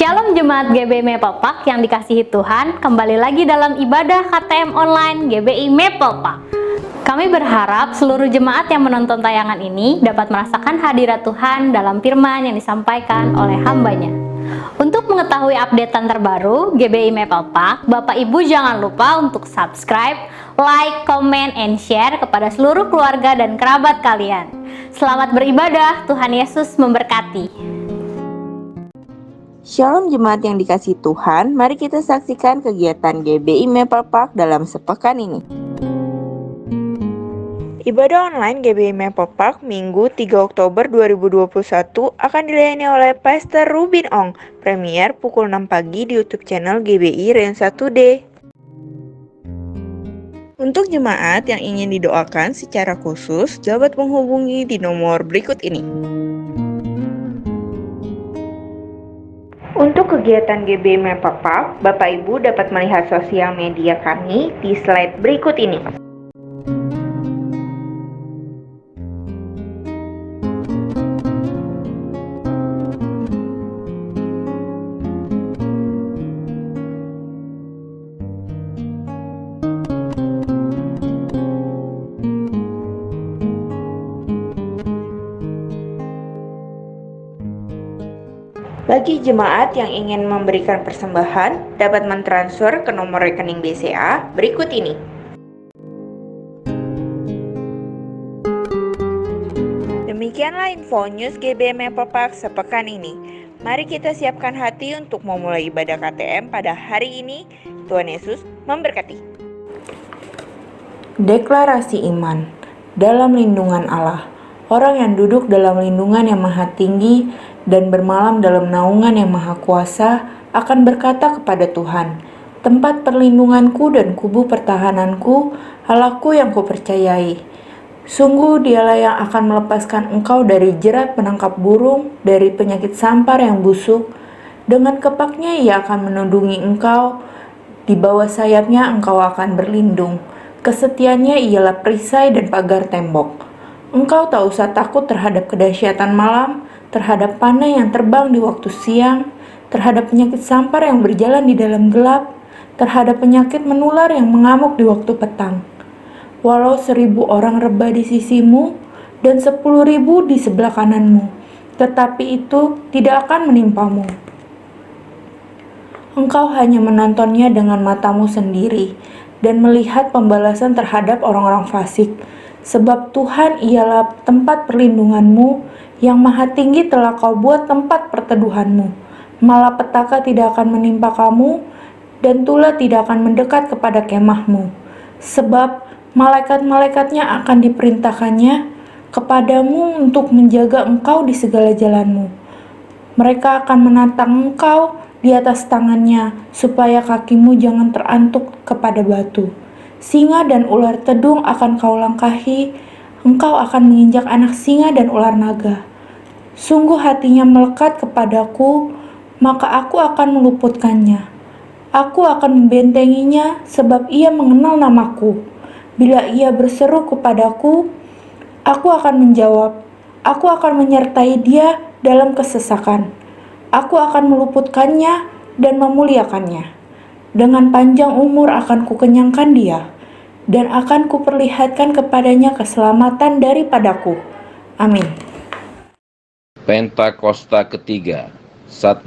Shalom Jemaat GBI Mepelpak yang dikasihi Tuhan, kembali lagi dalam ibadah KTM online GBI Mepelpak. Kami berharap seluruh jemaat yang menonton tayangan ini dapat merasakan hadirat Tuhan dalam firman yang disampaikan oleh hambanya. Untuk mengetahui updatean terbaru GBI Mepelpak, Bapak Ibu jangan lupa untuk subscribe, like, comment, and share kepada seluruh keluarga dan kerabat kalian. Selamat beribadah, Tuhan Yesus memberkati. Shalom jemaat yang dikasihi Tuhan, mari kita saksikan kegiatan GBI Mepelpak dalam sepekan ini. Ibadah online GBI Mepelpak Minggu 3 Oktober 2021 akan dilayani oleh Pastor Rubin Ong, premier pukul 6 pagi di YouTube channel GBI Ren 1D. Untuk jemaat yang ingin didoakan secara khusus, dapat menghubungi di nomor berikut ini. Untuk kegiatan GBI Mepelpak, Bapak Ibu dapat melihat sosial media kami di slide berikut ini. Bagi jemaat yang ingin memberikan persembahan, dapat mentransfer ke nomor rekening BCA berikut ini. Demikianlah info news GBI Mepelpak sepekan ini. Mari kita siapkan hati untuk memulai ibadah KTM pada hari ini. Tuhan Yesus memberkati. Deklarasi iman. Dalam lindungan Allah, orang yang duduk dalam lindungan yang maha tinggi dan bermalam dalam naungan yang maha kuasa akan berkata kepada Tuhan, tempat perlindunganku dan kubu pertahananku, Allahku yang kupercayai. Sungguh dialah yang akan melepaskan engkau dari jerat penangkap burung, dari penyakit sampar yang busuk. Dengan kepaknya ia akan menundungi engkau, di bawah sayapnya engkau akan berlindung. Kesetiaannya ialah perisai dan pagar tembok. Engkau tak usah takut terhadap kedahsyatan malam, terhadap panah yang terbang di waktu siang, terhadap penyakit sampar yang berjalan di dalam gelap, terhadap penyakit menular yang mengamuk di waktu petang. Walau 1000 orang rebah di sisimu dan 10.000 di sebelah kananmu, tetapi itu tidak akan menimpamu. Engkau hanya menontonnya dengan matamu sendiri dan melihat pembalasan terhadap orang-orang fasik. Sebab Tuhan ialah tempat perlindunganmu, yang maha tinggi telah kau buat tempat perteduhanmu. Malapetaka tidak akan menimpa kamu, dan tula tidak akan mendekat kepada kemahmu. Sebab malaikat-malaikatnya akan diperintahkannya kepadamu untuk menjaga engkau di segala jalanmu. Mereka akan menantang engkau di atas tangannya, supaya kakimu jangan terantuk kepada batu. Singa dan ular tedung akan kau langkahi, engkau akan menginjak anak singa dan ular naga. Sungguh hatinya melekat kepadaku, maka aku akan meluputkannya. Aku akan membentenginya sebab ia mengenal namaku. Bila ia berseru kepadaku, aku akan menjawab. Aku akan menyertai dia dalam kesesakan. Aku akan meluputkannya dan memuliakannya. Dengan panjang umur akan kukenyangkan dia, dan akan kuperlihatkan kepadanya keselamatan daripadaku. Amin. Pentakosta ketiga. 1.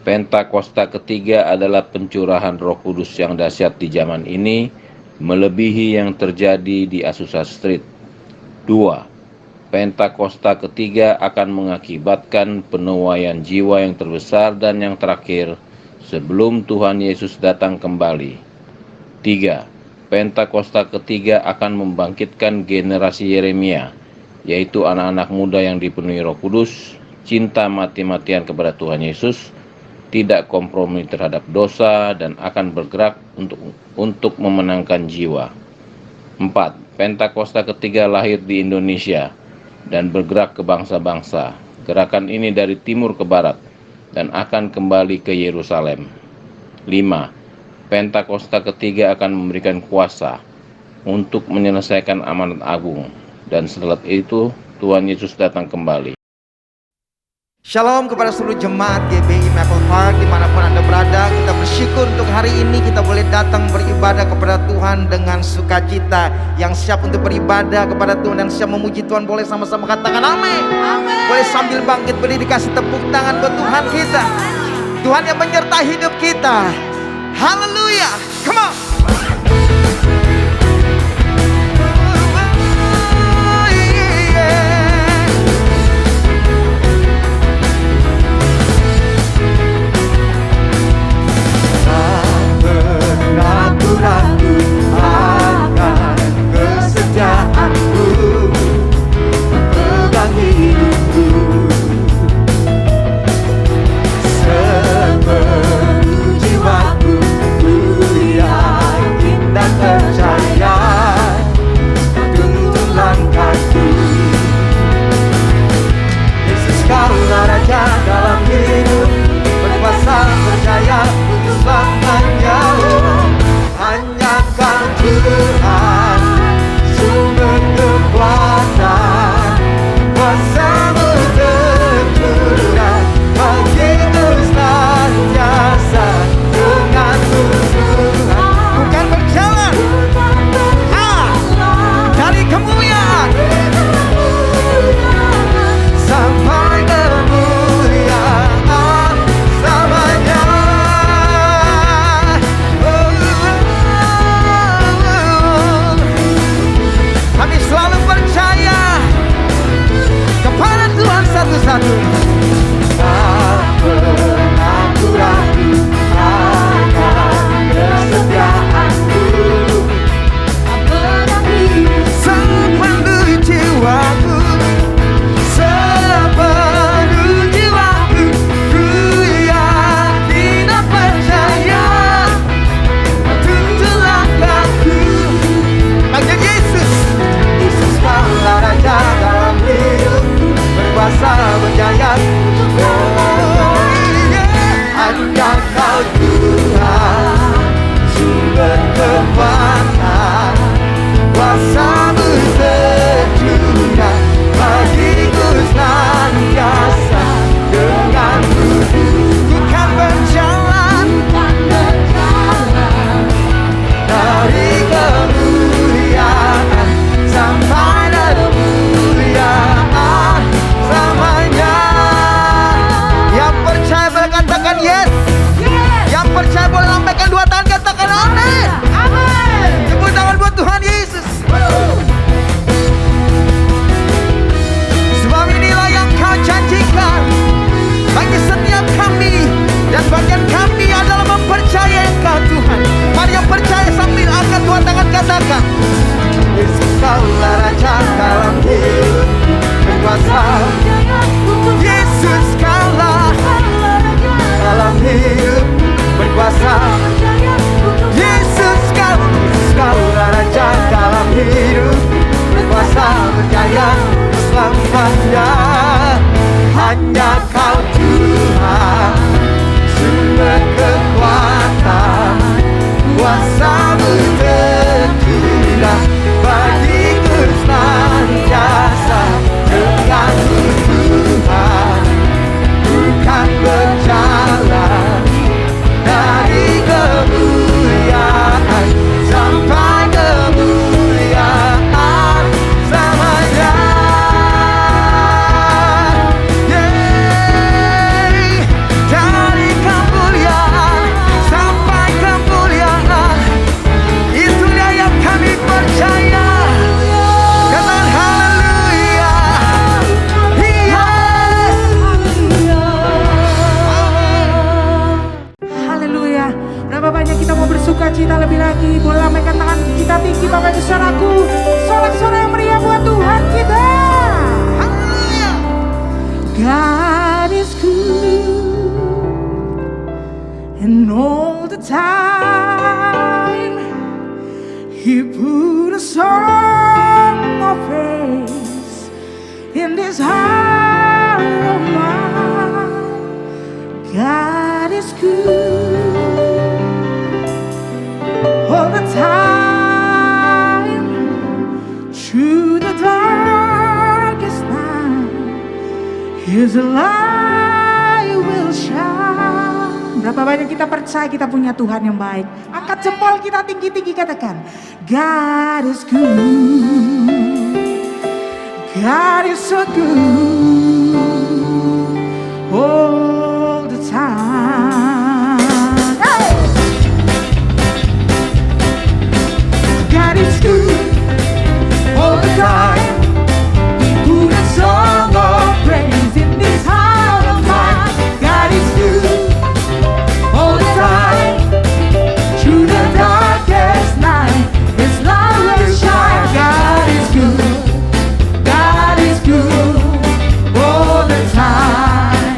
Pentakosta ketiga adalah pencurahan Roh Kudus yang dahsyat di zaman ini, melebihi yang terjadi di Azusa Street. 2. Pentakosta ketiga akan mengakibatkan penuaian jiwa yang terbesar dan yang terakhir sebelum Tuhan Yesus datang kembali. 3. Pentakosta ketiga akan membangkitkan generasi Yeremia, yaitu anak-anak muda yang dipenuhi Roh Kudus, cinta mati-matian kepada Tuhan Yesus, tidak kompromi terhadap dosa, dan akan bergerak untuk memenangkan jiwa. 4. Pentakosta ketiga lahir di Indonesia dan bergerak ke bangsa-bangsa. Gerakan ini dari timur ke barat dan akan kembali ke Yerusalem. 5. Pentakosta ketiga akan memberikan kuasa untuk menyelesaikan amanat agung, dan setelah itu Tuhan Yesus datang kembali. Shalom kepada seluruh jemaat GBI Maple Park dimanapun Anda berada. Kita bersyukur untuk hari ini kita boleh datang beribadah kepada Tuhan dengan sukacita. Yang siap untuk beribadah kepada Tuhan dan siap memuji Tuhan boleh sama-sama katakan amin. Boleh sambil bangkit berdiri kasih tepuk tangan buat Tuhan kita. Tuhan yang menyertai hidup kita. Haleluya. Come on. Ragu akan kesetiaanmu, pegang hidupku sepenuh jiwaku. Ku yakin dan percaya, tuntun langkahku. Yesus kaulah Raja dalam hidup, berkuasa berjaya untuk selamanya. Hanya Kau Tuhan, sumber kekuatan, kuasa-Mu tercurah bagiku senantiasa. Dengan-Mu Tuhan, bukan berjalan dari kemuliaan sampai kemuliaan selamanya. Kami selalu percaya kepada Tuhan satu-satu. Tak pernah ku ragu akan kesetiaanmu, sepenuh jiwaku, sepenuh jiwaku. Ku yakin dan percaya, tuntun langkahku. Panggil Yesus. Yesus kaulah Raja dalam hidup, berkuasa berjaya. Hanya Kau Tuhan, sumber kekuatan, kuasa-Mu tercurah bagiku senantiasa. Dengan-Mu ku kan berjalan dari kemuliaan sampai kemuliaan selamanya. Yang percaya boleh katakan yes. Yang percaya boleh lambaikan dua tangan katakan amin. Tepuk tangan buat Tuhan Yesus. Sebab inilah yang Kau janjikan bagi setiap kami, dan bagian kami adalah mempercayai Engkau Tuhan. Mari yang percaya sambil angkat dua tangan katakan, Yesus kaulah Raja dalam hidup, berkuasa. Yesus kaulah dalam hidup, berkuasa. Yesus kaulah Raja dalam hidup, berkuasa berjaya selamanya. Hanya Kau Tuhan, sumber kekuatan, kuasa-Mu tercurah bagiku senantiasa. Dengan-Mu Tuhan, bukan berjalan dari kemuliaan sampai kemuliaan selamanya. Dari kemuliaan sampai kemuliaan, itu dia yang kami percaya. Katakan haleluya. Yes. Haleluya. Berapa banyak kita mau bersuka cita lebih lagi. Boleh lambaikan tangan kita tinggi Bapak Ibu Saudaraku. Sorak-sorai yang meriah buat Tuhan kita. Haleluya. God is good, and all the time He put a song of praise in this heart of mine. God is good all the time, through the darkest night. His light Berapa banyak kita percaya kita punya Tuhan yang baik. Angkat jempol kita tinggi-tinggi, katakan, God is good, God is so good all the time. Hey! God is good all the time. Put a song of praise in this heart of mine. God is good all the time. Through the darkest night, His light will shine. God is good, God is good all the time.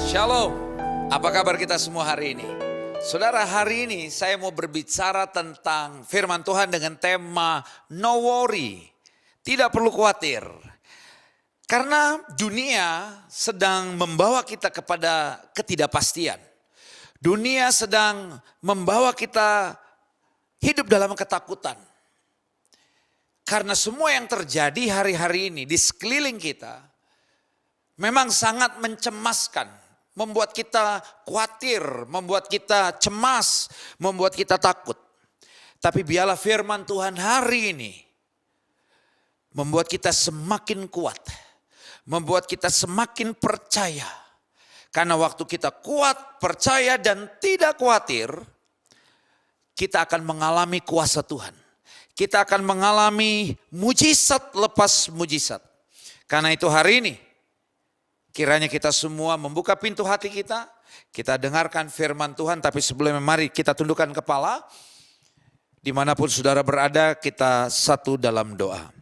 Shalom, apa kabar kita semua hari ini? Saudara, hari ini saya mau berbicara tentang firman Tuhan dengan tema no worry, tidak perlu khawatir. Karena dunia sedang membawa kita kepada ketidakpastian. Dunia sedang membawa kita hidup dalam ketakutan. Karena semua yang terjadi hari-hari ini di sekeliling kita memang sangat mencemaskan. Membuat kita khawatir, membuat kita cemas, membuat kita takut. Tapi biarlah firman Tuhan hari ini membuat kita semakin kuat. Membuat kita semakin percaya. Karena waktu kita kuat, percaya dan tidak khawatir, kita akan mengalami kuasa Tuhan. Kita akan mengalami mujizat lepas mujizat. Karena itu hari ini, kiranya kita semua membuka pintu hati kita dengarkan firman Tuhan, tapi sebelumnya mari kita tundukkan kepala. Dimanapun saudara berada, kita satu dalam doa.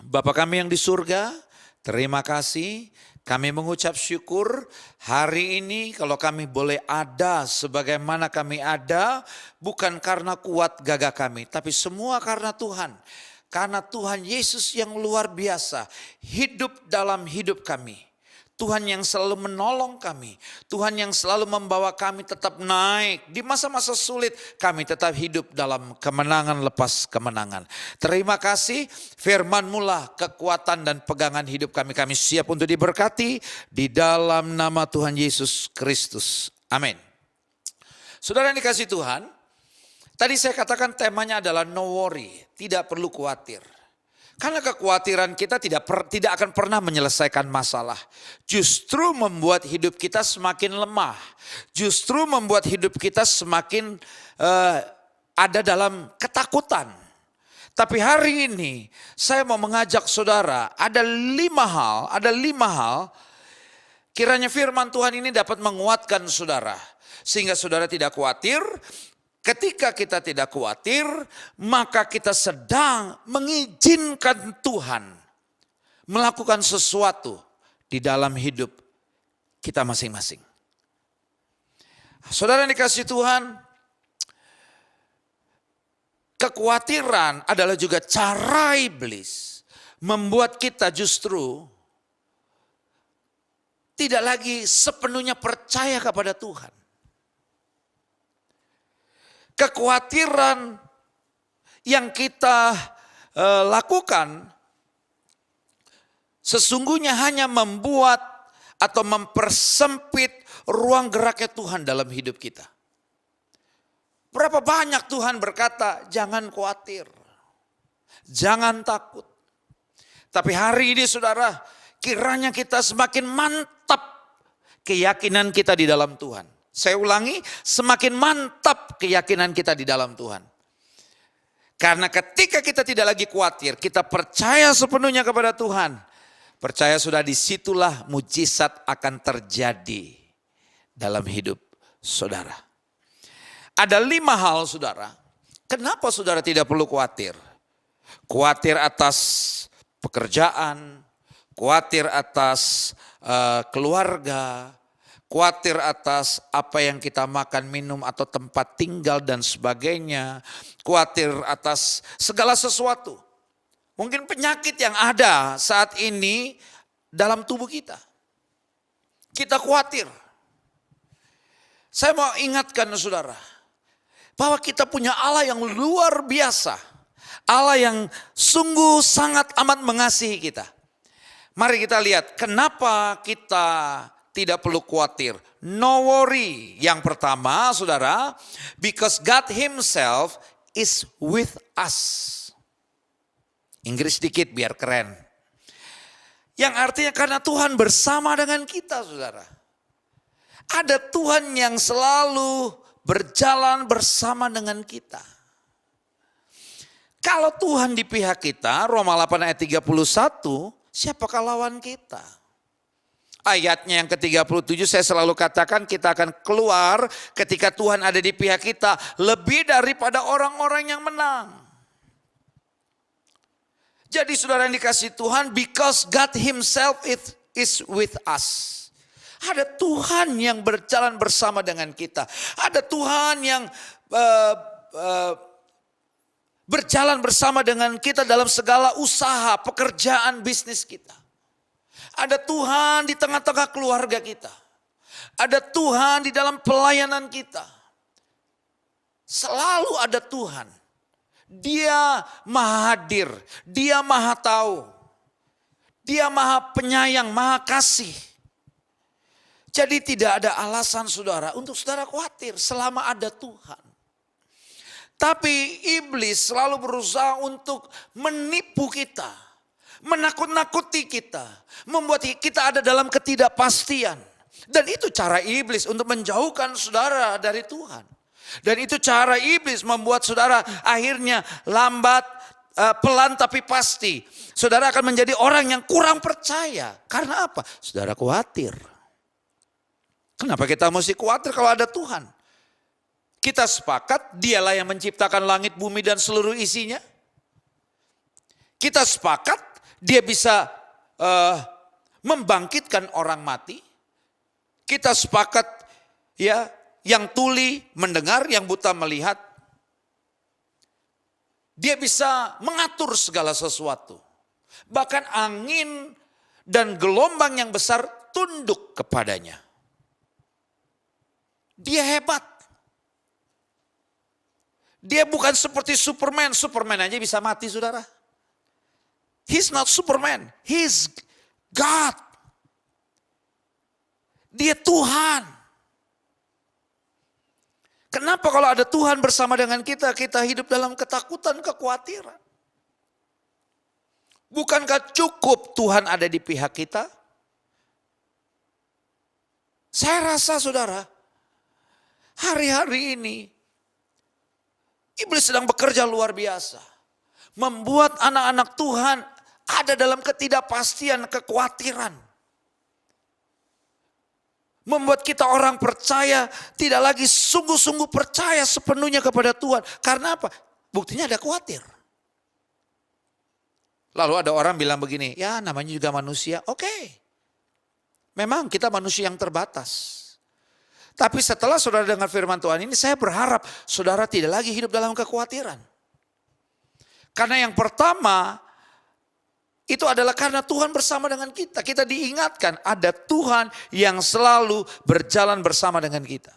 Bapa kami yang di surga, terima kasih. Kami mengucap syukur hari ini kalau kami boleh ada sebagaimana kami ada, bukan karena kuat gagah kami, tapi semua karena Tuhan. Karena Tuhan Yesus yang luar biasa hidup dalam hidup kami. Tuhan yang selalu menolong kami. Tuhan yang selalu membawa kami tetap naik. Di masa-masa sulit kami tetap hidup dalam kemenangan lepas kemenangan. Terima kasih, firman-Mu lah kekuatan dan pegangan hidup kami. Kami siap untuk diberkati di dalam nama Tuhan Yesus Kristus. Amin. Saudara yang dikasihi Tuhan, tadi saya katakan temanya adalah no worry, tidak perlu khawatir. Karena kekhawatiran kita tidak akan pernah menyelesaikan masalah. Justru membuat hidup kita semakin lemah. Justru membuat hidup kita semakin ada dalam ketakutan. Tapi hari ini saya mau mengajak saudara, ada lima hal. Kiranya firman Tuhan ini dapat menguatkan saudara. Sehingga saudara tidak khawatir. Ketika kita tidak khawatir, maka kita sedang mengizinkan Tuhan melakukan sesuatu di dalam hidup kita masing-masing. Saudara yang dikasihi Tuhan, kekhawatiran adalah juga cara iblis membuat kita justru tidak lagi sepenuhnya percaya kepada Tuhan. Kekhawatiran yang kita lakukan sesungguhnya hanya membuat atau mempersempit ruang geraknya Tuhan dalam hidup kita. Berapa banyak Tuhan berkata, jangan khawatir, jangan takut. Tapi hari ini saudara, kiranya kita semakin mantap keyakinan kita di dalam Tuhan. Saya ulangi, semakin mantap keyakinan kita di dalam Tuhan. Karena ketika kita tidak lagi khawatir, kita percaya sepenuhnya kepada Tuhan. Percaya sudah, disitulah mujizat akan terjadi dalam hidup saudara. Ada 5 hal saudara, kenapa saudara tidak perlu khawatir. Khawatir atas pekerjaan, khawatir atas keluarga, khawatir atas apa yang kita makan, minum atau tempat tinggal dan sebagainya. Khawatir atas segala sesuatu. Mungkin penyakit yang ada saat ini dalam tubuh kita. Kita khawatir. Saya mau ingatkan saudara, bahwa kita punya Allah yang luar biasa. Allah yang sungguh sangat amat mengasihi kita. Mari kita lihat kenapa kita tidak perlu khawatir. No worry. Yang pertama saudara, because God himself is with us. Inggris sedikit biar keren. Yang artinya karena Tuhan bersama dengan kita saudara. Ada Tuhan yang selalu berjalan bersama dengan kita. Kalau Tuhan di pihak kita, Roma 8 ayat 31, siapakah lawan kita? Ayatnya yang ke-37 saya selalu katakan kita akan keluar ketika Tuhan ada di pihak kita lebih daripada orang-orang yang menang. Jadi saudara yang dikasihi Tuhan, because God himself is with us. Ada Tuhan yang berjalan bersama dengan kita. Ada Tuhan yang berjalan bersama dengan kita dalam segala usaha, pekerjaan, bisnis kita. Ada Tuhan di tengah-tengah keluarga kita. Ada Tuhan di dalam pelayanan kita. Selalu ada Tuhan. Dia maha hadir, dia maha tahu. Dia maha penyayang, maha kasih. Jadi tidak ada alasan saudara untuk saudara khawatir selama ada Tuhan. Tapi iblis selalu berusaha untuk menipu kita, menakut-nakuti kita, membuat kita ada dalam ketidakpastian. Dan itu cara iblis untuk menjauhkan saudara dari Tuhan. Dan itu cara iblis membuat saudara akhirnya lambat, pelan tapi pasti. Saudara akan menjadi orang yang kurang percaya. Karena apa? Saudara khawatir. Kenapa kita mesti khawatir kalau ada Tuhan? Kita sepakat dialah yang menciptakan langit, bumi dan seluruh isinya. Kita sepakat dia bisa membangkitkan orang mati. Kita sepakat ya, yang tuli mendengar, yang buta melihat. Dia bisa mengatur segala sesuatu. Bahkan angin dan gelombang yang besar tunduk kepadanya. Dia hebat. Dia bukan seperti Superman. Superman aja bisa mati saudara. He's not Superman. He's God. Dia Tuhan. Kenapa kalau ada Tuhan bersama dengan kita, kita hidup dalam ketakutan, kekhawatiran? Bukankah cukup Tuhan ada di pihak kita? Saya rasa saudara, hari-hari ini iblis sedang bekerja luar biasa. Membuat anak-anak Tuhan ada dalam ketidakpastian, kekhawatiran. Membuat kita orang percaya tidak lagi sungguh-sungguh percaya sepenuhnya kepada Tuhan. Karena apa? Buktinya ada khawatir. Lalu ada orang bilang begini, ya namanya juga manusia. Oke. Memang kita manusia yang terbatas. Tapi setelah saudara dengar firman Tuhan ini, saya berharap saudara tidak lagi hidup dalam kekhawatiran. Karena yang pertama, itu adalah karena Tuhan bersama dengan kita. Kita diingatkan ada Tuhan yang selalu berjalan bersama dengan kita.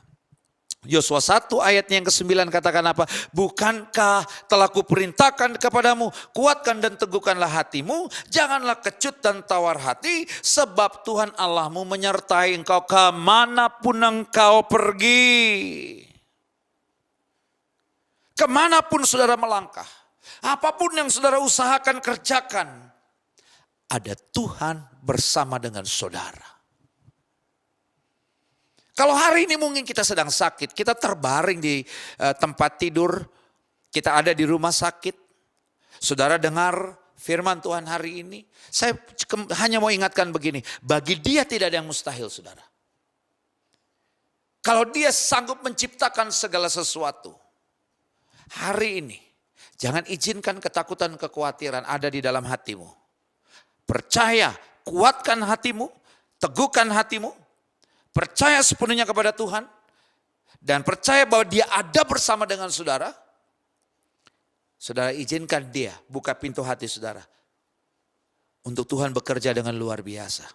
Yosua 1 ayatnya yang ke-9 katakan apa? Bukankah telah kuperintahkan kepadamu, kuatkan dan teguhkanlah hatimu, janganlah kecut dan tawar hati, sebab Tuhan Allahmu menyertai engkau kemanapun engkau pergi. Kemanapun saudara melangkah, apapun yang saudara usahakan kerjakan, ada Tuhan bersama dengan saudara. Kalau hari ini mungkin kita sedang sakit, kita terbaring di tempat tidur, kita ada di rumah sakit. Saudara dengar firman Tuhan hari ini, saya hanya mau ingatkan begini, bagi dia tidak ada yang mustahil saudara. Kalau dia sanggup menciptakan segala sesuatu, hari ini jangan izinkan ketakutan, kekhawatiran ada di dalam hatimu. Percaya, kuatkan hatimu, teguhkan hatimu. Percaya sepenuhnya kepada Tuhan. Dan percaya bahwa dia ada bersama dengan saudara. Saudara izinkan dia buka pintu hati saudara. Untuk Tuhan bekerja dengan luar biasa.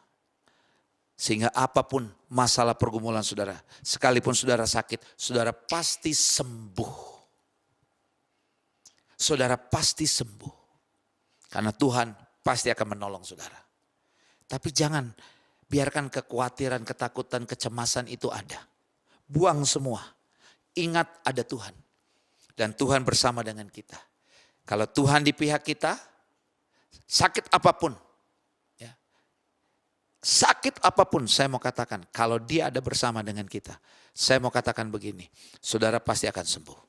Sehingga apapun masalah pergumulan saudara. Sekalipun saudara sakit, saudara pasti sembuh. Saudara pasti sembuh. Karena Tuhan pasti akan menolong saudara. Tapi jangan biarkan kekhawatiran, ketakutan, kecemasan itu ada. Buang semua. Ingat ada Tuhan. Dan Tuhan bersama dengan kita. Kalau Tuhan di pihak kita, sakit apapun. Ya, sakit apapun saya mau katakan. Kalau dia ada bersama dengan kita. Saya mau katakan begini. Saudara pasti akan sembuh.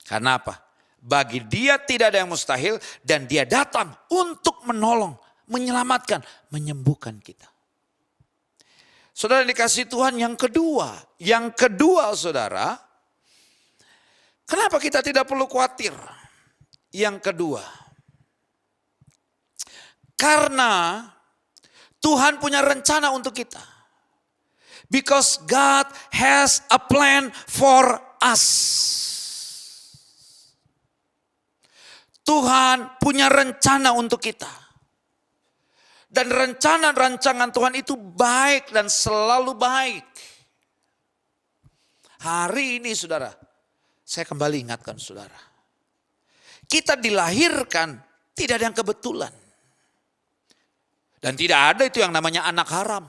Karena apa? Bagi dia tidak ada yang mustahil. Dan dia datang untuk menolong, menyelamatkan, menyembuhkan kita. Saudara dikasih Tuhan yang kedua. Yang kedua saudara, kenapa kita tidak perlu khawatir? Yang kedua, karena Tuhan punya rencana untuk kita. Because God has a plan for us. Tuhan punya rencana untuk kita. Dan rencana rancangan Tuhan itu baik dan selalu baik. Hari ini saudara, saya kembali ingatkan saudara. Kita dilahirkan tidak ada yang kebetulan. Dan tidak ada itu yang namanya anak haram.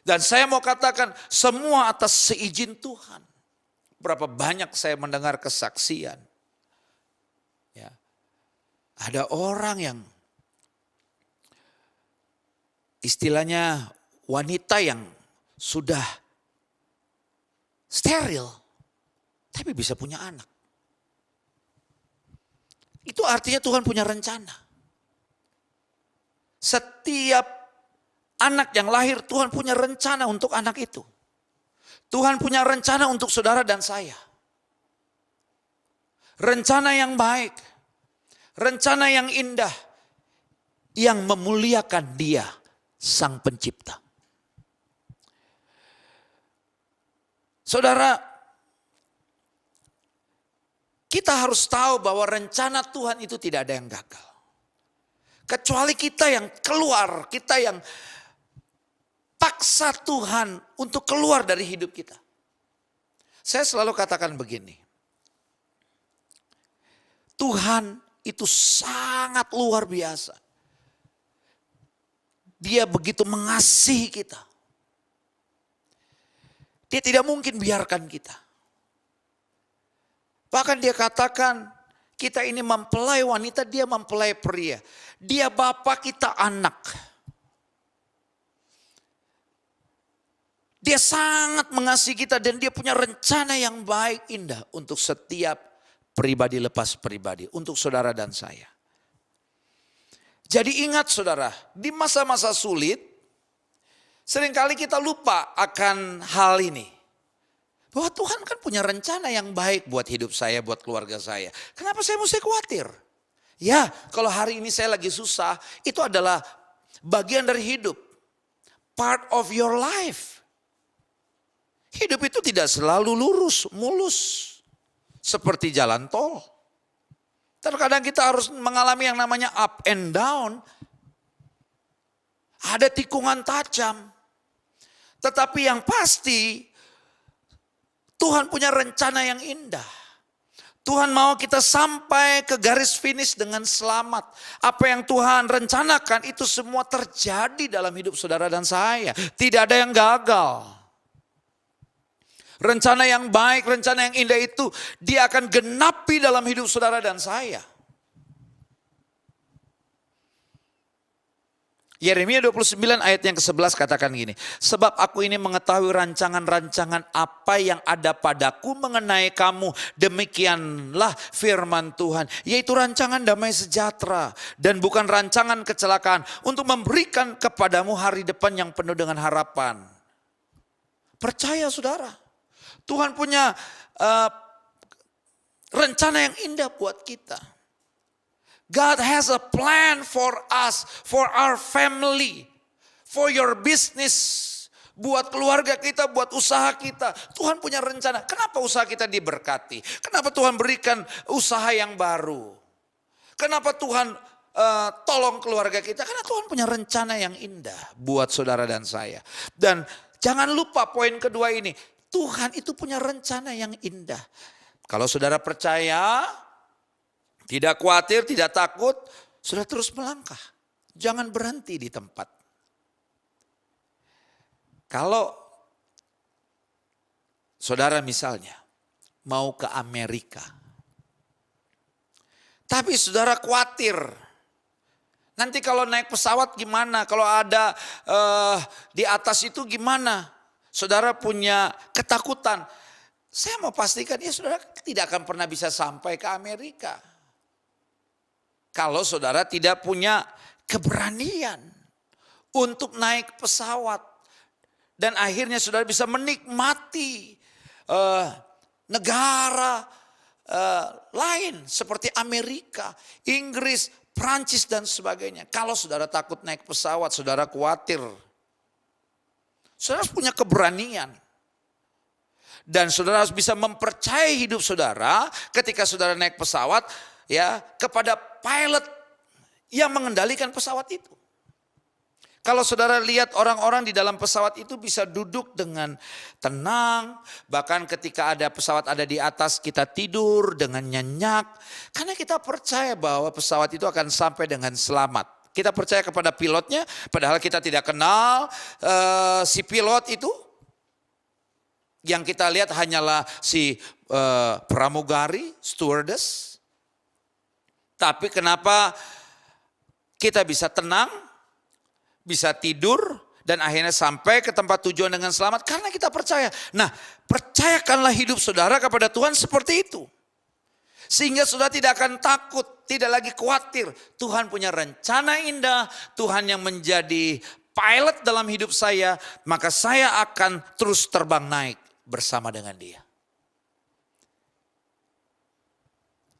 Dan saya mau katakan semua atas seizin Tuhan. Berapa banyak saya mendengar kesaksian. Ya. Ada orang yang istilahnya wanita yang sudah steril, tapi bisa punya anak. Itu artinya Tuhan punya rencana. Setiap anak yang lahir, Tuhan punya rencana untuk anak itu. Tuhan punya rencana untuk saudara dan saya. Rencana yang baik, rencana yang indah, yang memuliakan Dia, Sang Pencipta. Saudara, kita harus tahu bahwa rencana Tuhan itu tidak ada yang gagal. Kecuali kita yang keluar, kita yang paksa Tuhan untuk keluar dari hidup kita. Saya selalu katakan begini. Tuhan itu sangat luar biasa. Dia begitu mengasihi kita. Dia tidak mungkin biarkan kita. Bahkan dia katakan kita ini mempelai wanita, dia mempelai pria. Dia bapa, kita anak. Dia sangat mengasihi kita dan dia punya rencana yang baik indah untuk setiap pribadi lepas pribadi. Untuk saudara dan saya. Jadi ingat saudara, di masa-masa sulit, seringkali kita lupa akan hal ini. Bahwa Tuhan kan punya rencana yang baik buat hidup saya, buat keluarga saya. Kenapa saya mesti khawatir? Ya, kalau hari ini saya lagi susah, itu adalah bagian dari hidup. Part of your life. Hidup itu tidak selalu lurus, mulus. Seperti jalan tol. Terkadang kita harus mengalami yang namanya up and down. Ada tikungan tajam. Tetapi yang pasti Tuhan punya rencana yang indah. Tuhan mau kita sampai ke garis finish dengan selamat. Apa yang Tuhan rencanakan itu semua terjadi dalam hidup saudara dan saya. Tidak ada yang gagal. Rencana yang baik, rencana yang indah itu dia akan genapi dalam hidup saudara dan saya. Yeremia 29 ayat yang ke-11 katakan gini. Sebab aku ini mengetahui rancangan-rancangan apa yang ada padaku mengenai kamu. Demikianlah firman Tuhan. Yaitu rancangan damai sejahtera. Dan bukan rancangan kecelakaan. Untuk memberikan kepadamu hari depan yang penuh dengan harapan. Percaya saudara. Tuhan punya rencana yang indah buat kita. God has a plan for us, for our family, for your business, buat keluarga kita, buat usaha kita. Tuhan punya rencana. Kenapa usaha kita diberkati? Kenapa Tuhan berikan usaha yang baru? Kenapa Tuhan tolong keluarga kita? Karena Tuhan punya rencana yang indah buat saudara dan saya. Dan jangan lupa poin kedua ini. Tuhan itu punya rencana yang indah. Kalau saudara percaya, tidak khawatir, tidak takut, sudah terus melangkah. Jangan berhenti di tempat. Kalau saudara misalnya mau ke Amerika. Tapi saudara khawatir. Nanti kalau naik pesawat gimana? Kalau ada di atas itu gimana? Saudara punya ketakutan. Saya mau pastikan ya saudara tidak akan pernah bisa sampai ke Amerika. Kalau saudara tidak punya keberanian untuk naik pesawat. Dan akhirnya saudara bisa menikmati negara lain seperti Amerika, Inggris, Prancis dan sebagainya. Kalau saudara takut naik pesawat, saudara khawatir. Saudara harus punya keberanian. Dan saudara harus bisa mempercayai hidup saudara ketika saudara naik pesawat ya kepada pilot yang mengendalikan pesawat itu. Kalau saudara lihat orang-orang di dalam pesawat itu bisa duduk dengan tenang. Bahkan ketika ada pesawat ada di atas kita tidur dengan nyenyak. Karena kita percaya bahwa pesawat itu akan sampai dengan selamat. Kita percaya kepada pilotnya padahal kita tidak kenal si pilot itu. Yang kita lihat hanyalah si pramugari, stewardess. Tapi kenapa kita bisa tenang? Bisa tidur dan akhirnya sampai ke tempat tujuan dengan selamat karena kita percaya. Nah, percayakanlah hidup saudara kepada Tuhan seperti itu. Sehingga saudara tidak akan takut, tidak lagi khawatir. Tuhan punya rencana indah, Tuhan yang menjadi pilot dalam hidup saya, maka saya akan terus terbang naik bersama dengan Dia.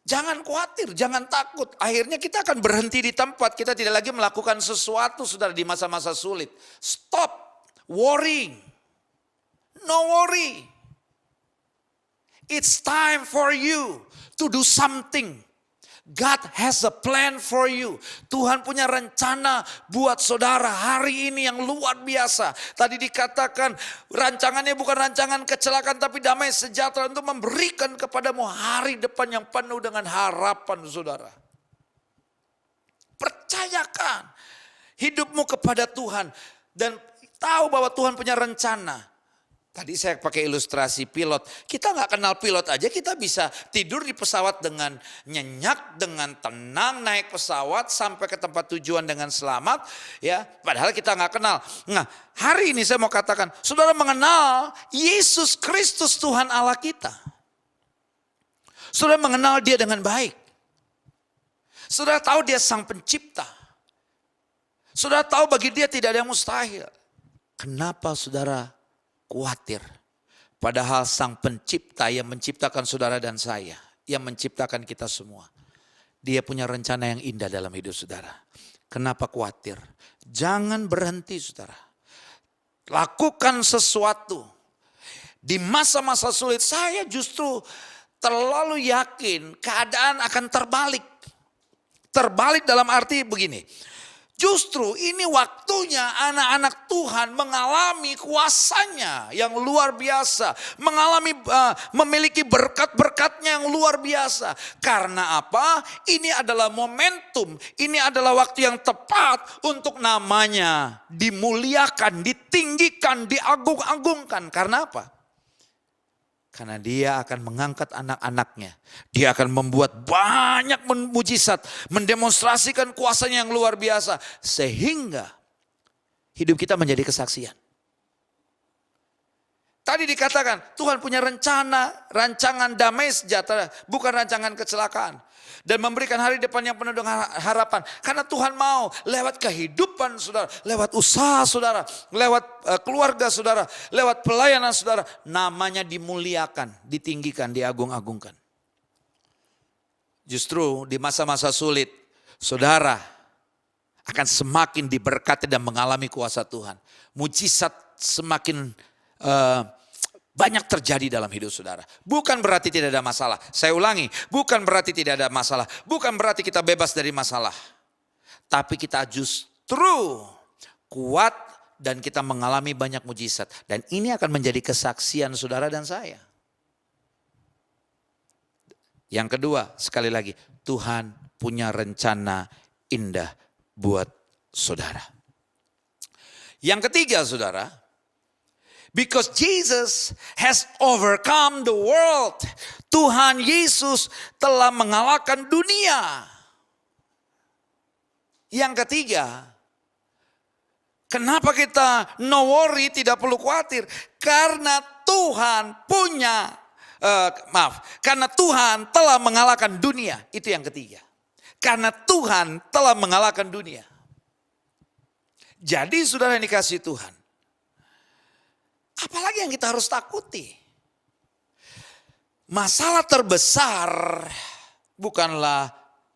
Jangan khawatir, jangan takut. Akhirnya kita akan berhenti di tempat. Kita tidak lagi melakukan sesuatu saudara di masa-masa sulit. Stop worrying. No worry. It's time for you to do something. God has a plan for you. Tuhan punya rencana buat saudara hari ini yang luar biasa. Tadi dikatakan rancangannya bukan rancangan kecelakaan tapi damai sejahtera untuk memberikan kepadamu hari depan yang penuh dengan harapan saudara. Percayakan hidupmu kepada Tuhan dan tahu bahwa Tuhan punya rencana. Tadi saya pakai ilustrasi pilot. Kita nggak kenal pilot aja, kita bisa tidur di pesawat dengan nyenyak, dengan tenang, naik pesawat sampai ke tempat tujuan dengan selamat. Ya, padahal kita nggak kenal. Nah, hari ini saya mau katakan, saudara mengenal Yesus Kristus Tuhan Allah kita. Saudara mengenal Dia dengan baik. Saudara tahu Dia Sang Pencipta. Saudara tahu bagi Dia tidak ada yang mustahil. Kenapa saudara khawatir? Padahal Sang Pencipta yang menciptakan saudara dan saya, yang menciptakan kita semua, Dia punya rencana yang indah dalam hidup saudara. Kenapa khawatir? Jangan berhenti saudara. Lakukan sesuatu. Di masa-masa sulit saya justru terlalu yakin keadaan akan terbalik. Terbalik dalam arti begini. Justru ini waktunya anak-anak Tuhan mengalami kuasanya yang luar biasa. Memiliki berkat-berkatnya yang luar biasa. Karena apa? Ini adalah momentum. Ini adalah waktu yang tepat untuk namanya dimuliakan, ditinggikan, diagung-agungkan. Karena apa? Karena Dia akan mengangkat anak-anaknya. Dia akan membuat banyak mujizat. Mendemonstrasikan kuasanya yang luar biasa. Sehingga hidup kita menjadi kesaksian. Tadi dikatakan Tuhan punya rancangan damai sejahtera. Bukan rancangan kecelakaan. Dan memberikan hari depan yang penuh dengan harapan. Karena Tuhan mau lewat kehidupan saudara. Lewat usaha saudara. Lewat keluarga saudara. Lewat pelayanan saudara. Namanya dimuliakan, ditinggikan, diagung-agungkan. Justru di masa-masa sulit. Saudara akan semakin diberkati dan mengalami kuasa Tuhan. Mujizat semakin banyak terjadi dalam hidup saudara. Bukan berarti tidak ada masalah. Saya ulangi, bukan berarti tidak ada masalah. Bukan berarti kita bebas dari masalah. Tapi kita justru kuat dan kita mengalami banyak mujizat. Dan ini akan menjadi kesaksian saudara dan saya. Yang kedua, sekali lagi, Tuhan punya rencana indah buat saudara. Yang ketiga saudara, because Jesus has overcome the world. Tuhan Yesus telah mengalahkan dunia. Yang ketiga, kenapa kita no worry, tidak perlu khawatir? Karena Tuhan karena Tuhan telah mengalahkan dunia. Itu yang ketiga. Karena Tuhan telah mengalahkan dunia. Jadi saudara yang dikasihi Tuhan, apalagi yang kita harus takuti? Masalah terbesar bukanlah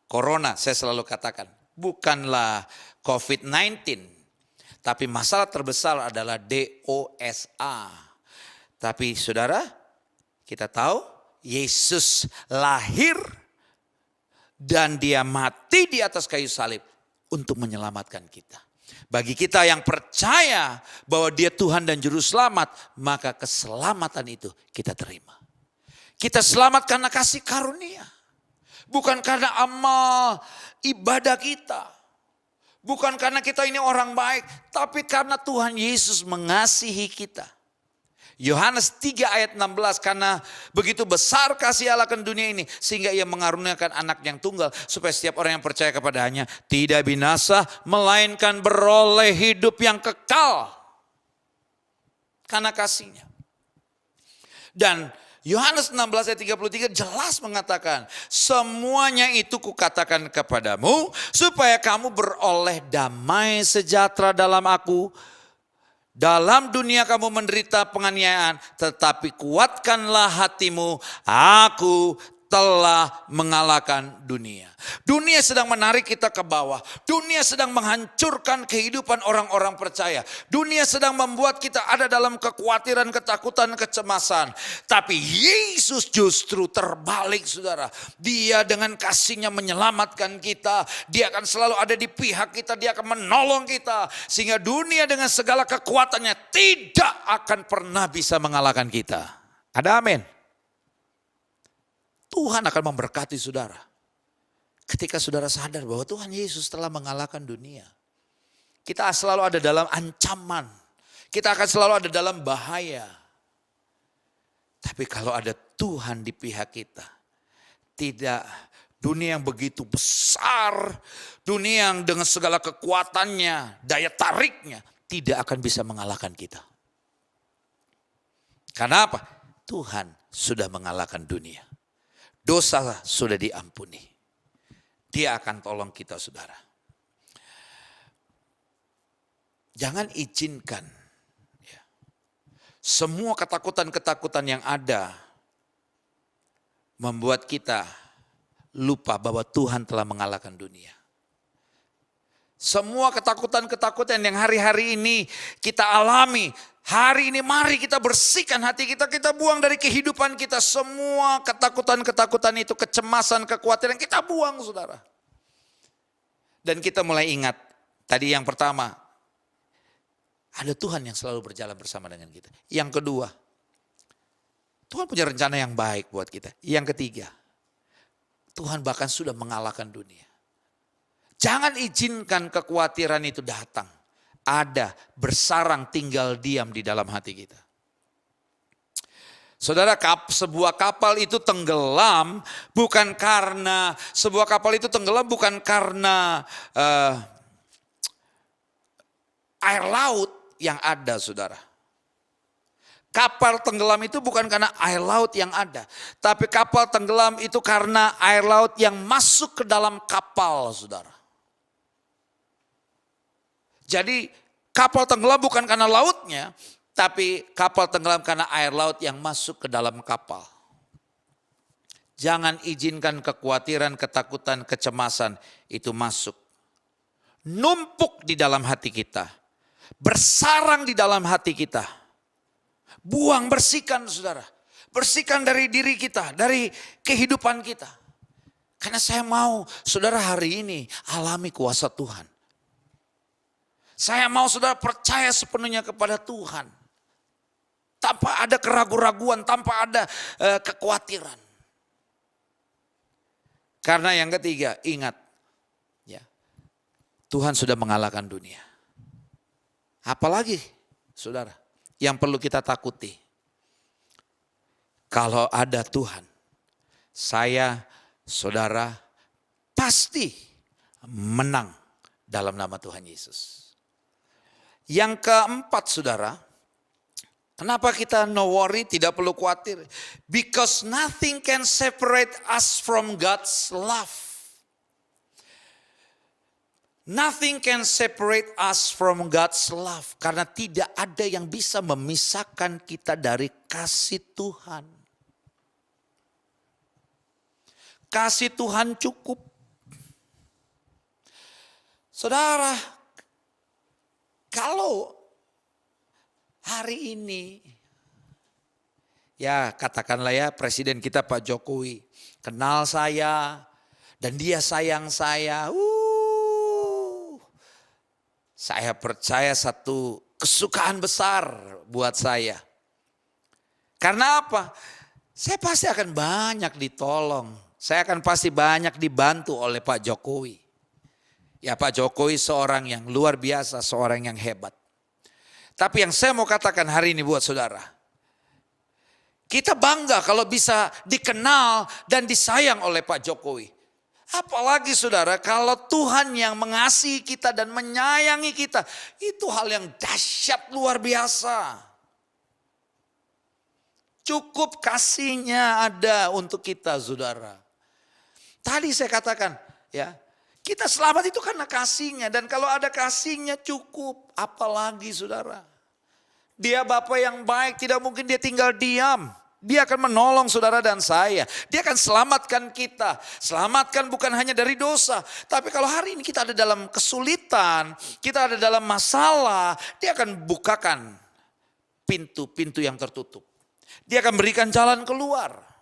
corona, saya selalu katakan. Bukanlah COVID-19. Tapi masalah terbesar adalah dosa. Tapi saudara, kita tahu Yesus lahir dan dia mati di atas kayu salib untuk menyelamatkan kita. Bagi kita yang percaya bahwa dia Tuhan dan Juru Selamat, maka keselamatan itu kita terima. Kita selamat karena kasih karunia. Bukan karena amal ibadah kita. Bukan karena kita ini orang baik, tapi karena Tuhan Yesus mengasihi kita. Yohanes 3 ayat 16, karena begitu besar kasih Allah akan dunia ini, sehingga ia mengaruniakan anak yang tunggal, supaya setiap orang yang percaya kepadanya tidak binasa, melainkan beroleh hidup yang kekal. Karena kasihnya. Dan Yohanes 16 ayat 33 jelas mengatakan, semuanya itu kukatakan kepadamu supaya kamu beroleh damai sejahtera dalam aku. Dalam dunia kamu menderita penganiayaan, tetapi kuatkanlah hatimu, aku telah mengalahkan dunia. Dunia sedang menarik kita ke bawah. Dunia sedang menghancurkan kehidupan orang-orang percaya. Dunia sedang membuat kita ada dalam kekhawatiran, ketakutan, kecemasan. Tapi Yesus justru terbalik, saudara. Dia dengan kasihnya menyelamatkan kita. Dia akan selalu ada di pihak kita. Dia akan menolong kita. Sehingga dunia dengan segala kekuatannya tidak akan pernah bisa mengalahkan kita. Ada amin. Tuhan akan memberkati saudara. Ketika saudara sadar bahwa Tuhan Yesus telah mengalahkan dunia. Kita selalu ada dalam ancaman. Kita akan selalu ada dalam bahaya. Tapi kalau ada Tuhan di pihak kita. Tidak dunia yang begitu besar. Dunia yang dengan segala kekuatannya, daya tariknya. Tidak akan bisa mengalahkan kita. Karena apa? Tuhan sudah mengalahkan dunia. Dosa sudah diampuni. Dia akan tolong kita, saudara. Jangan izinkan semua ketakutan-ketakutan yang ada membuat kita lupa bahwa Tuhan telah mengalahkan dunia. Semua ketakutan-ketakutan yang hari-hari ini kita alami, hari ini mari kita bersihkan hati kita, kita buang dari kehidupan kita semua ketakutan-ketakutan itu, kecemasan, kekhawatiran kita buang, saudara. Dan kita mulai ingat, tadi yang pertama, ada Tuhan yang selalu berjalan bersama dengan kita. Yang kedua, Tuhan punya rencana yang baik buat kita. Yang ketiga, Tuhan bahkan sudah mengalahkan dunia. Jangan izinkan kekhawatiran itu datang. Ada, bersarang, tinggal diam di dalam hati kita. Saudara, sebuah kapal itu tenggelam bukan karena air laut yang ada, saudara. Kapal tenggelam itu bukan karena air laut yang ada, tapi kapal tenggelam itu karena air laut yang masuk ke dalam kapal, saudara. Jadi kapal tenggelam bukan karena lautnya, tapi kapal tenggelam karena air laut yang masuk ke dalam kapal. Jangan izinkan kekhawatiran, ketakutan, kecemasan itu masuk. Numpuk di dalam hati kita. Bersarang di dalam hati kita. Buang, bersihkan, saudara. Bersihkan dari diri kita, dari kehidupan kita. Karena saya mau saudara hari ini alami kuasa Tuhan. Saya mau saudara percaya sepenuhnya kepada Tuhan. Tanpa ada keraguan-raguan, tanpa ada kekhawatiran. Karena yang ketiga, ingat. Ya, Tuhan sudah mengalahkan dunia. Apalagi saudara yang perlu kita takuti. Kalau ada Tuhan, saya, saudara pasti menang dalam nama Tuhan Yesus. Yang keempat, saudara, kenapa kita no worry, tidak perlu khawatir? Because nothing can separate us from God's love. Nothing can separate us from God's love. Karena tidak ada yang bisa memisahkan kita dari kasih Tuhan. Kasih Tuhan cukup. Saudara, Kalau hari ini, ya katakanlah ya presiden kita Pak Jokowi kenal saya dan dia sayang saya. Saya percaya satu kesukaan besar buat saya. Karena apa? Saya pasti akan banyak ditolong. Saya akan pasti banyak dibantu oleh Pak Jokowi. Ya Pak Jokowi seorang yang luar biasa, seorang yang hebat. Tapi yang saya mau katakan hari ini buat saudara. Kita bangga kalau bisa dikenal dan disayang oleh Pak Jokowi. Apalagi saudara kalau Tuhan yang mengasihi kita dan menyayangi kita. Itu hal yang dahsyat luar biasa. Cukup kasihnya ada untuk kita saudara. Tadi saya katakan ya. Kita selamat itu karena kasihnya. Dan kalau ada kasihnya cukup. Apalagi saudara. Dia Bapa yang baik. Tidak mungkin dia tinggal diam. Dia akan menolong saudara dan saya. Dia akan selamatkan kita. Selamatkan bukan hanya dari dosa. Tapi kalau hari ini kita ada dalam kesulitan. Kita ada dalam masalah. Dia akan bukakan pintu-pintu yang tertutup. Dia akan berikan jalan keluar.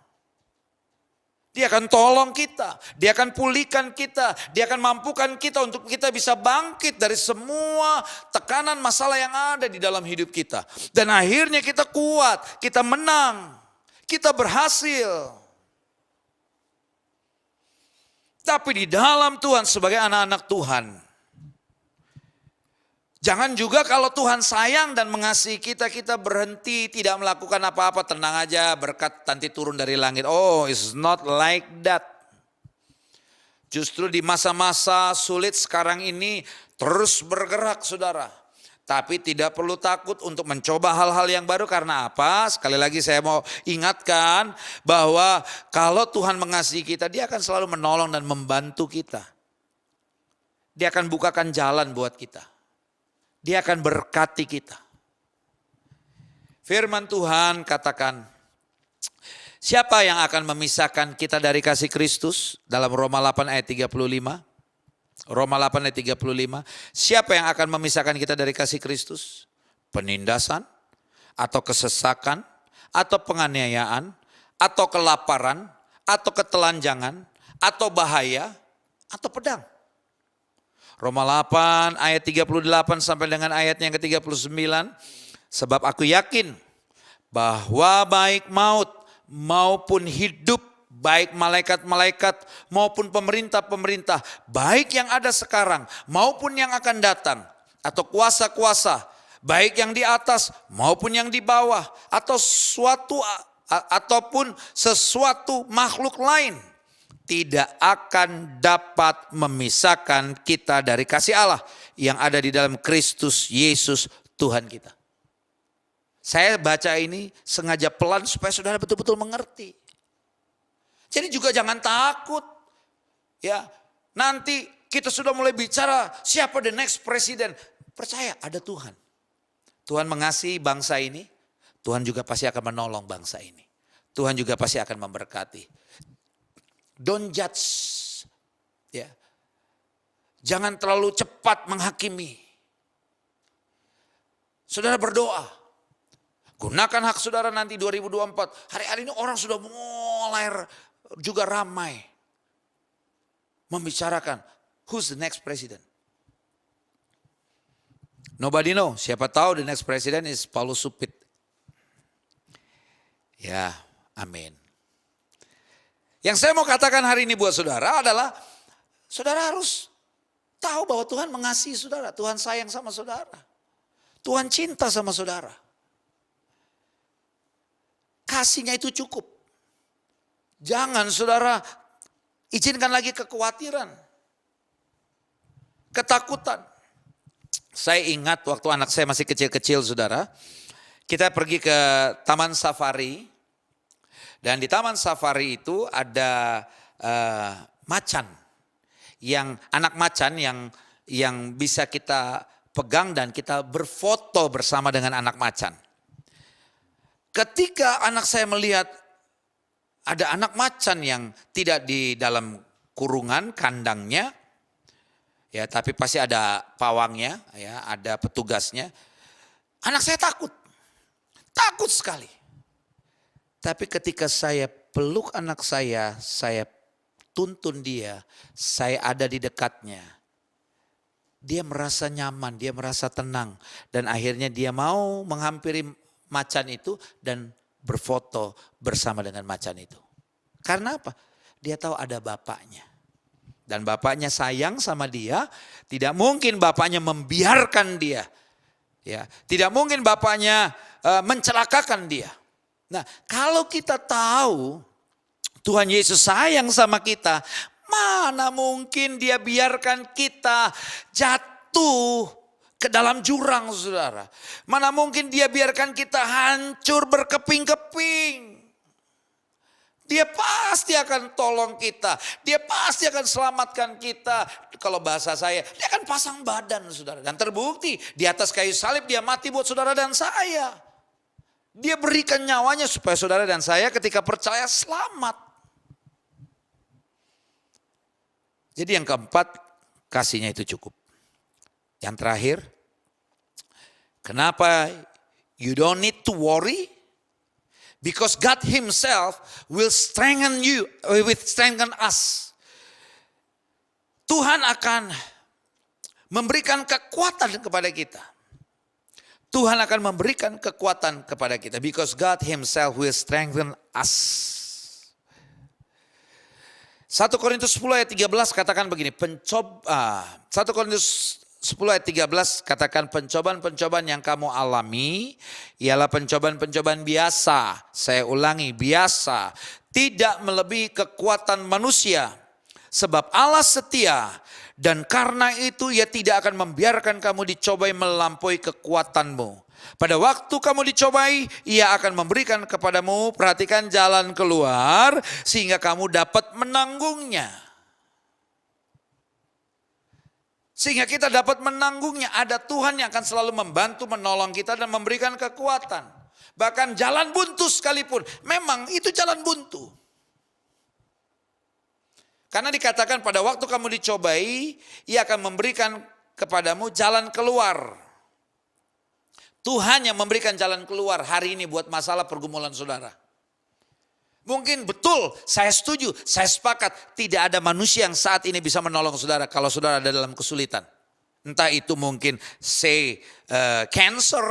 Dia akan tolong kita, dia akan pulihkan kita, dia akan mampukan kita untuk kita bisa bangkit dari semua tekanan masalah yang ada di dalam hidup kita. Dan akhirnya kita kuat, kita menang, kita berhasil. Tapi di dalam Tuhan sebagai anak-anak Tuhan, jangan juga kalau Tuhan sayang dan mengasihi kita, kita berhenti tidak melakukan apa-apa. Tenang aja berkat nanti turun dari langit. Oh, it's not like that. Justru di masa-masa sulit sekarang ini terus bergerak saudara. Tapi tidak perlu takut untuk mencoba hal-hal yang baru karena apa? Sekali lagi saya mau ingatkan bahwa kalau Tuhan mengasihi kita, dia akan selalu menolong dan membantu kita. Dia akan bukakan jalan buat kita. Dia akan berkati kita. Firman Tuhan katakan, siapa yang akan memisahkan kita dari kasih Kristus? Dalam Roma 8 ayat 35. Roma 8 ayat 35. Siapa yang akan memisahkan kita dari kasih Kristus? Penindasan, atau kesesakan, atau penganiayaan, atau kelaparan, atau ketelanjangan, atau bahaya, atau pedang. Roma 8 ayat 38 sampai dengan ayatnya yang ke-39. Sebab aku yakin bahwa baik maut maupun hidup, baik malaikat-malaikat maupun pemerintah-pemerintah, baik yang ada sekarang maupun yang akan datang, atau kuasa-kuasa, baik yang di atas maupun yang di bawah, atau ataupun sesuatu makhluk lain, tidak akan dapat memisahkan kita dari kasih Allah yang ada di dalam Kristus Yesus Tuhan kita. Saya baca ini sengaja pelan supaya saudara betul-betul mengerti. Jadi juga jangan takut. Ya, nanti kita sudah mulai bicara siapa the next president. Percaya ada Tuhan. Tuhan mengasihi bangsa ini. Tuhan juga pasti akan menolong bangsa ini. Tuhan juga pasti akan memberkati. Don't judge. Ya. Jangan terlalu cepat menghakimi. Saudara berdoa. Gunakan hak saudara nanti 2024. Hari-hari ini orang sudah mulai juga ramai. Membicarakan who's the next president. Nobody know. Siapa tahu the next president is Paulus Supit. Ya, amin. Yang saya mau katakan hari ini buat saudara adalah saudara harus tahu bahwa Tuhan mengasihi saudara. Tuhan sayang sama saudara. Tuhan cinta sama saudara. Kasihnya itu cukup. Jangan saudara izinkan lagi kekhawatiran. Ketakutan. Saya ingat waktu anak saya masih kecil-kecil saudara. Kita pergi ke Taman Safari. Dan di Taman Safari itu ada macan. Anak macan yang bisa kita pegang dan kita berfoto bersama dengan anak macan. Ketika anak saya melihat ada anak macan yang tidak di dalam kurungan kandangnya, Ya, tapi pasti ada pawangnya, ya, ada petugasnya. Anak saya takut. Takut sekali. Tapi ketika saya peluk anak saya tuntun dia, saya ada di dekatnya. Dia merasa nyaman, dia merasa tenang. Dan akhirnya dia mau menghampiri macan itu dan berfoto bersama dengan macan itu. Karena apa? Dia tahu ada bapaknya. Dan bapaknya sayang sama dia, tidak mungkin bapaknya membiarkan dia. Ya, tidak mungkin bapaknya mencelakakan dia. Nah, kalau kita tahu Tuhan Yesus sayang sama kita, mana mungkin dia biarkan kita jatuh ke dalam jurang, saudara. Mana mungkin dia biarkan kita hancur berkeping-keping. Dia pasti akan tolong kita. Dia pasti akan selamatkan kita. Kalau bahasa saya, dia akan pasang badan, saudara. Dan terbukti di atas kayu salib dia mati buat saudara dan saya. Dia berikan nyawanya supaya saudara dan saya ketika percaya selamat. Jadi yang keempat, kasihnya itu cukup. Yang terakhir, kenapa you don't need to worry? Because God himself will strengthen you, will strengthen us. Tuhan akan memberikan kekuatan kepada kita. Tuhan akan memberikan kekuatan kepada kita. Because God himself will strengthen us. 1 Korintus 10 ayat 13 katakan begini. 1 Korintus 10 ayat 13 katakan pencobaan-pencobaan yang kamu alami ialah pencobaan-pencobaan biasa. Saya ulangi, biasa. Tidak melebihi kekuatan manusia. Sebab Allah setia dan karena itu ia tidak akan membiarkan kamu dicobai melampaui kekuatanmu. Pada waktu kamu dicobai, ia akan memberikan kepadamu, perhatikan, jalan keluar sehingga kamu dapat menanggungnya. Sehingga kita dapat menanggungnya. Ada Tuhan yang akan selalu membantu, menolong kita dan memberikan kekuatan. Bahkan jalan buntu sekalipun. Memang itu jalan buntu. Karena dikatakan pada waktu kamu dicobai, ia akan memberikan kepadamu jalan keluar. Tuhan yang memberikan jalan keluar hari ini buat masalah pergumulan saudara. Mungkin betul, saya setuju, saya sepakat. Tidak ada manusia yang saat ini bisa menolong saudara kalau saudara ada dalam kesulitan. Entah itu mungkin cancer.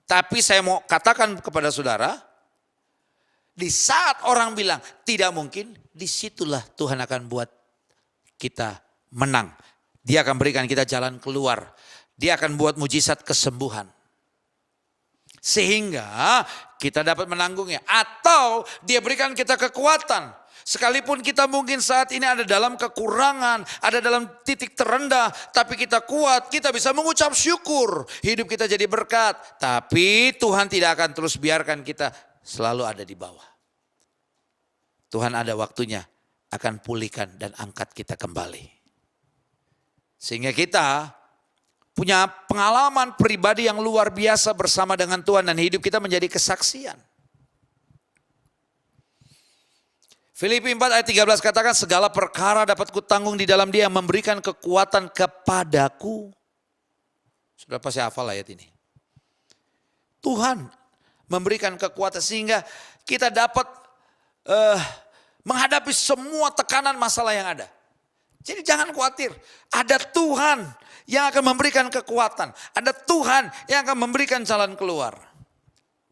Tapi saya mau katakan kepada saudara, di saat orang bilang tidak mungkin, disitulah Tuhan akan buat kita menang. Dia akan berikan kita jalan keluar. Dia akan buat mujizat kesembuhan. Sehingga kita dapat menanggungnya. Atau dia berikan kita kekuatan. Sekalipun kita mungkin saat ini ada dalam kekurangan, ada dalam titik terendah. Tapi kita kuat, kita bisa mengucap syukur. Hidup kita jadi berkat. Tapi Tuhan tidak akan terus biarkan kita selalu ada di bawah. Tuhan ada waktunya akan pulihkan dan angkat kita kembali. Sehingga kita punya pengalaman pribadi yang luar biasa bersama dengan Tuhan dan hidup kita menjadi kesaksian. Filipi 4 ayat 13 katakan segala perkara dapat kutanggung di dalam Dia yang memberikan kekuatan kepadaku. Sudah pasti hafal ayat ini. Tuhan memberikan kekuatan sehingga kita dapat menghadapi semua tekanan masalah yang ada. Jadi jangan khawatir, ada Tuhan yang akan memberikan kekuatan. Ada Tuhan yang akan memberikan jalan keluar.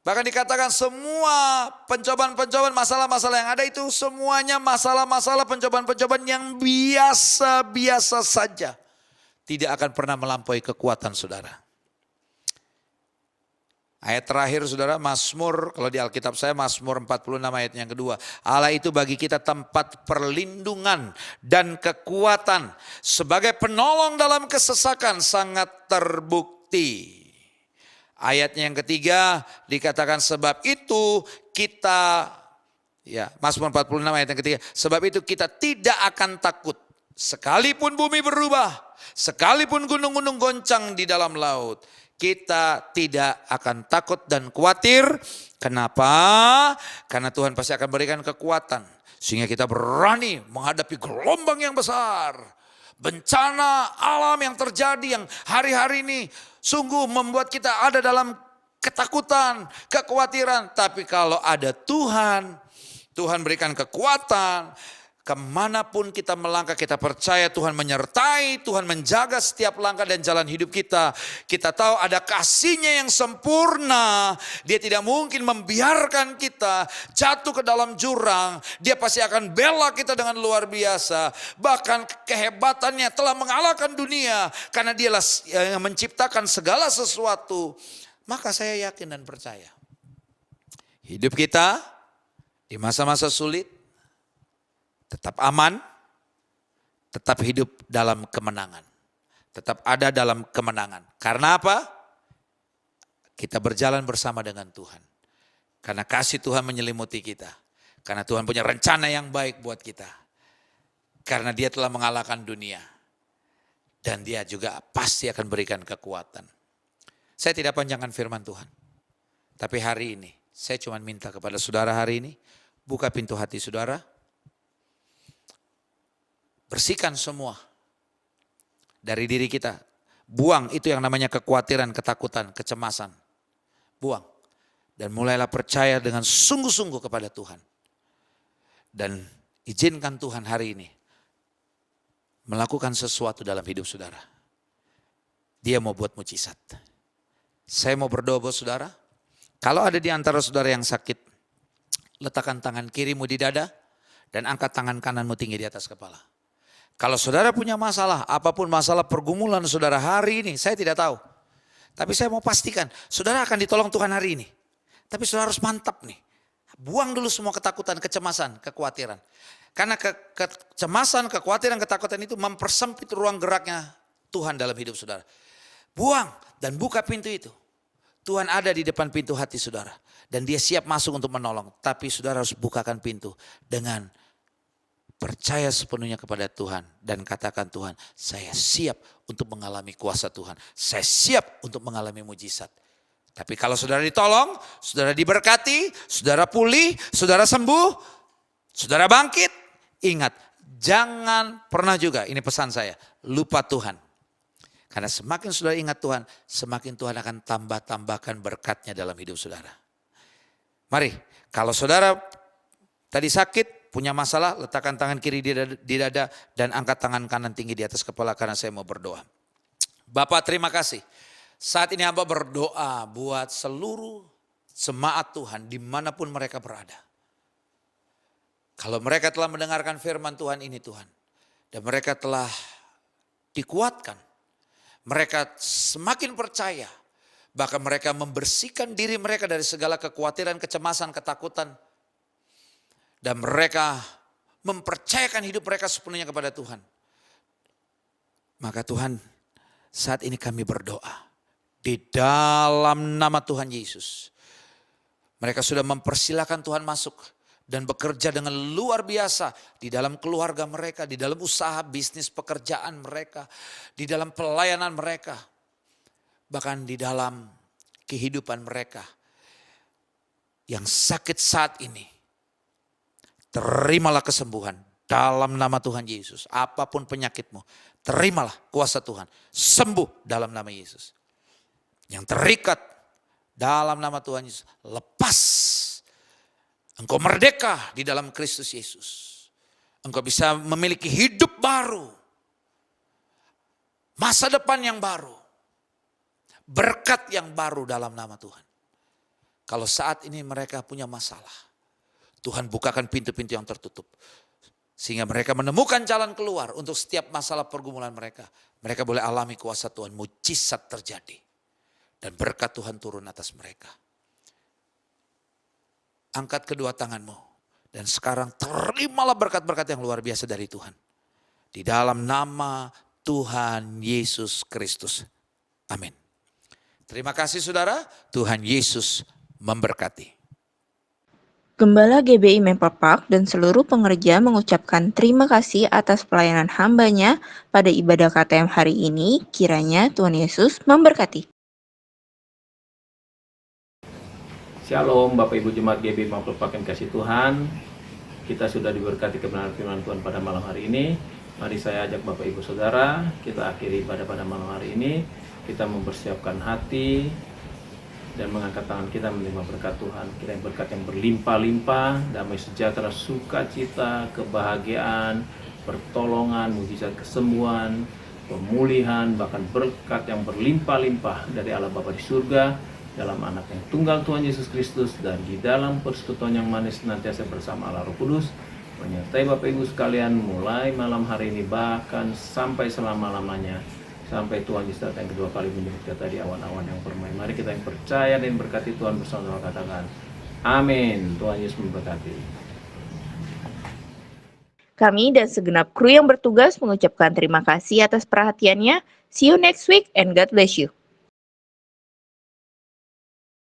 Bahkan dikatakan semua pencobaan-pencobaan, masalah-masalah yang ada itu semuanya masalah-masalah pencobaan-pencobaan yang biasa-biasa saja. Tidak akan pernah melampaui kekuatan saudara. Ayat terakhir saudara, Mazmur, kalau di Alkitab saya Mazmur 46 ayat yang kedua. Allah itu bagi kita tempat perlindungan dan kekuatan. Sebagai penolong dalam kesesakan sangat terbukti. Ayatnya yang ketiga dikatakan sebab itu kita, ya Mazmur 46 ayat yang ketiga. Sebab itu kita tidak akan takut. Sekalipun bumi berubah, sekalipun gunung-gunung goncang di dalam laut. Kita tidak akan takut dan khawatir. Kenapa? Karena Tuhan pasti akan berikan kekuatan. Sehingga kita berani menghadapi gelombang yang besar. Bencana alam yang terjadi yang hari-hari ini sungguh membuat kita ada dalam ketakutan, kekhawatiran. Tapi kalau ada Tuhan, Tuhan berikan kekuatan. Kemanapun kita melangkah, kita percaya Tuhan menyertai, Tuhan menjaga setiap langkah dan jalan hidup kita. Kita tahu ada kasih-Nya yang sempurna. Dia tidak mungkin membiarkan kita jatuh ke dalam jurang. Dia pasti akan bela kita dengan luar biasa. Bahkan kehebatannya telah mengalahkan dunia. Karena Dialah yang menciptakan segala sesuatu. Maka saya yakin dan percaya. Hidup kita di masa-masa sulit tetap aman, tetap hidup dalam kemenangan. Tetap ada dalam kemenangan. Karena apa? Kita berjalan bersama dengan Tuhan. Karena kasih Tuhan menyelimuti kita. Karena Tuhan punya rencana yang baik buat kita. Karena Dia telah mengalahkan dunia. Dan Dia juga pasti akan berikan kekuatan. Saya tidak panjangkan firman Tuhan. Tapi hari ini, saya cuma minta kepada saudara hari ini, buka pintu hati saudara. Bersihkan semua dari diri kita. Buang itu yang namanya kekhawatiran, ketakutan, kecemasan. Buang. Dan mulailah percaya dengan sungguh-sungguh kepada Tuhan. Dan izinkan Tuhan hari ini melakukan sesuatu dalam hidup saudara. Dia mau buat mujizat. Saya mau berdoa buat saudara. Kalau ada di antara saudara yang sakit, letakkan tangan kirimu di dada dan angkat tangan kananmu tinggi di atas kepala. Kalau saudara punya masalah, apapun masalah pergumulan saudara hari ini, saya tidak tahu. Tapi saya mau pastikan, saudara akan ditolong Tuhan hari ini. Tapi saudara harus mantap nih. Buang dulu semua ketakutan, kecemasan, kekhawatiran. Karena kecemasan, kekhawatiran, ketakutan itu mempersempit ruang geraknya Tuhan dalam hidup saudara. Buang dan buka pintu itu. Tuhan ada di depan pintu hati saudara. Dan Dia siap masuk untuk menolong. Tapi saudara harus bukakan pintu dengan percaya sepenuhnya kepada Tuhan dan katakan, Tuhan, saya siap untuk mengalami kuasa Tuhan. Saya siap untuk mengalami mujizat. Tapi kalau saudara ditolong, saudara diberkati, saudara pulih, saudara sembuh, saudara bangkit, ingat, jangan pernah juga, ini pesan saya, lupa Tuhan. Karena semakin saudara ingat Tuhan, semakin Tuhan akan tambahkan berkat-Nya dalam hidup saudara. Mari, kalau saudara tadi sakit, punya masalah, letakkan tangan kiri di dada dan angkat tangan kanan tinggi di atas kepala karena saya mau berdoa. Bapak, terima kasih. Saat ini hamba berdoa buat seluruh jemaat Tuhan dimanapun mereka berada. Kalau mereka telah mendengarkan firman Tuhan ini Tuhan. Dan mereka telah dikuatkan. Mereka semakin percaya. Bahkan mereka membersihkan diri mereka dari segala kekhawatiran, kecemasan, ketakutan. Dan mereka mempercayakan hidup mereka sepenuhnya kepada Tuhan. Maka Tuhan, saat ini kami berdoa. Di dalam nama Tuhan Yesus. Mereka sudah mempersilahkan Tuhan masuk. Dan bekerja dengan luar biasa. Di dalam keluarga mereka. Di dalam usaha, bisnis, pekerjaan mereka. Di dalam pelayanan mereka. Bahkan di dalam kehidupan mereka. Yang sakit saat ini. Terimalah kesembuhan dalam nama Tuhan Yesus. Apapun penyakitmu, terimalah kuasa Tuhan. Sembuh dalam nama Yesus. Yang terikat dalam nama Tuhan Yesus. Lepas. Engkau merdeka di dalam Kristus Yesus. Engkau bisa memiliki hidup baru. Masa depan yang baru. Berkat yang baru dalam nama Tuhan. Kalau saat ini mereka punya masalah. Tuhan bukakan pintu-pintu yang tertutup. Sehingga mereka menemukan jalan keluar untuk setiap masalah pergumulan mereka. Mereka boleh alami kuasa Tuhan, mujizat terjadi. Dan berkat Tuhan turun atas mereka. Angkat kedua tanganmu. Dan sekarang terimalah berkat-berkat yang luar biasa dari Tuhan. Di dalam nama Tuhan Yesus Kristus. Amin. Terima kasih saudara, Tuhan Yesus memberkati. Gembala GBI Maple Park dan seluruh pengerja mengucapkan terima kasih atas pelayanan hambanya pada ibadah KTM hari ini. Kiranya Tuhan Yesus memberkati. Shalom Bapak Ibu Jemaat GBI Maple Park yang kasih Tuhan. kita sudah diberkati kebenaran firman Tuhan pada malam hari ini. Mari saya ajak Bapak Ibu Saudara, kita akhiri ibadah pada malam hari ini. Kita mempersiapkan hati dan mengangkat tangan kita menerima berkat Tuhan. Kiranya berkat yang berlimpah-limpah, damai sejahtera, sukacita, kebahagiaan, pertolongan, mujizat kesembuhan, pemulihan, bahkan berkat yang berlimpah-limpah dari Allah Bapa di surga, dalam anak yang tunggal Tuhan Yesus Kristus, dan di dalam persekutuan yang manis senantiasa bersama Allah Roh Kudus, menyertai Bapak Ibu sekalian mulai malam hari ini bahkan sampai selama-lamanya, sampai Tuhan Yesus datang yang kedua kali menjemput kita di awan-awan yang permai. Mari kita yang percaya dan berkati Tuhan bersama-sama katakan amin. Tuhan Yesus memberkati. Kami dan segenap kru yang bertugas mengucapkan terima kasih atas perhatiannya. See you next week and God bless you.